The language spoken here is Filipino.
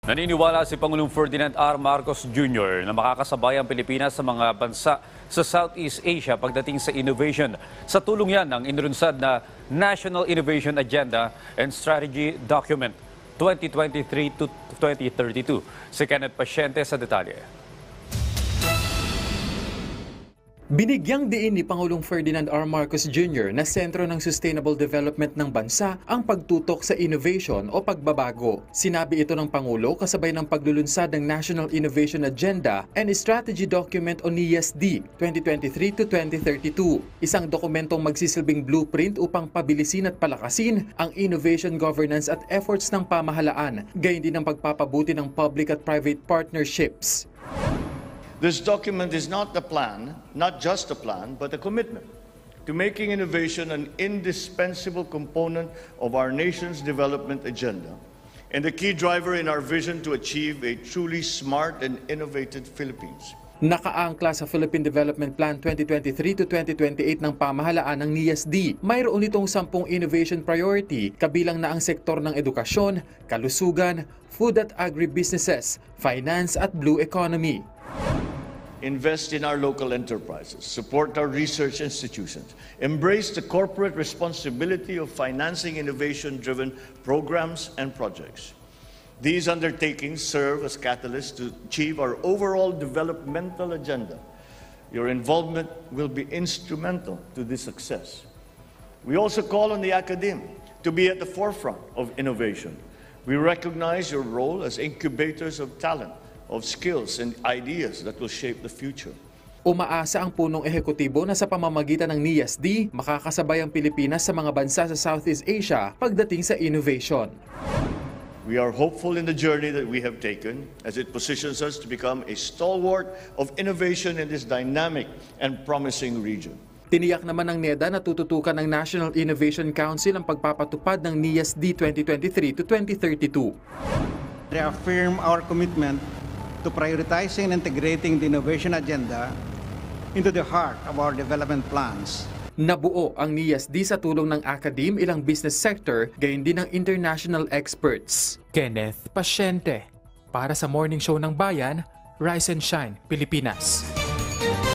Naniniwala si Pangulong Ferdinand R. Marcos Jr. na makakasabay ang Pilipinas sa mga bansa sa Southeast Asia pagdating sa innovation. Sa tulong yan ng inilunsad na National Innovation Agenda and Strategy Document 2023 to 2032. Si Kenneth Pasyente sa detalye. Binigyang diin ni Pangulong Ferdinand R. Marcos Jr. na sentro ng sustainable development ng bansa ang pagtutok sa innovation o pagbabago. Sinabi ito ng Pangulo kasabay ng paglulunsad ng National Innovation Agenda and Strategy Document o NISD 2023 to 2032. Isang dokumentong magsisilbing blueprint upang pabilisin at palakasin ang innovation governance at efforts ng pamahalaan, gayon din ang pagpapabuti ng public at private partnerships. This document is not a plan, not just a plan, but a commitment to making innovation an indispensable component of our nation's development agenda and a key driver in our vision to achieve a truly smart and innovative Philippines. Nakaangkla sa Philippine Development Plan 2023 to 2028 ng pamahalaan ng NISD. Mayroon itong 10 innovation priority, kabilang na ang sektor ng edukasyon, kalusugan, food at agribusinesses, finance at blue economy. Invest in our local enterprises, support our research institutions, embrace the corporate responsibility of financing innovation-driven programs and projects. These undertakings serve as catalysts to achieve our overall developmental agenda. Your involvement will be instrumental to this success. We also call on the academe to be at the forefront of innovation. We recognize your role as incubators of talent, of skills and ideas that will shape the future. Umaasa ang punong ehekutibo na sa pamamagitan ng NISD, makakasabay ang Pilipinas sa mga bansa sa Southeast Asia pagdating sa innovation. We are hopeful in the journey that we have taken as it positions us to become a stalwart of innovation in this dynamic and promising region. Tiniyak naman ng NEDA na tututukan ng National Innovation Council ang pagpapatupad ng NISD 2023 to 2032. Reaffirm our commitment to prioritizing and integrating the innovation agenda into the heart of our development plans. Nabuo ang NISD sa tulong ng academe, ilang business sector, gayon din ng international experts. Kenneth Pasyente, para sa Morning Show ng Bayan, Rise and Shine, Pilipinas.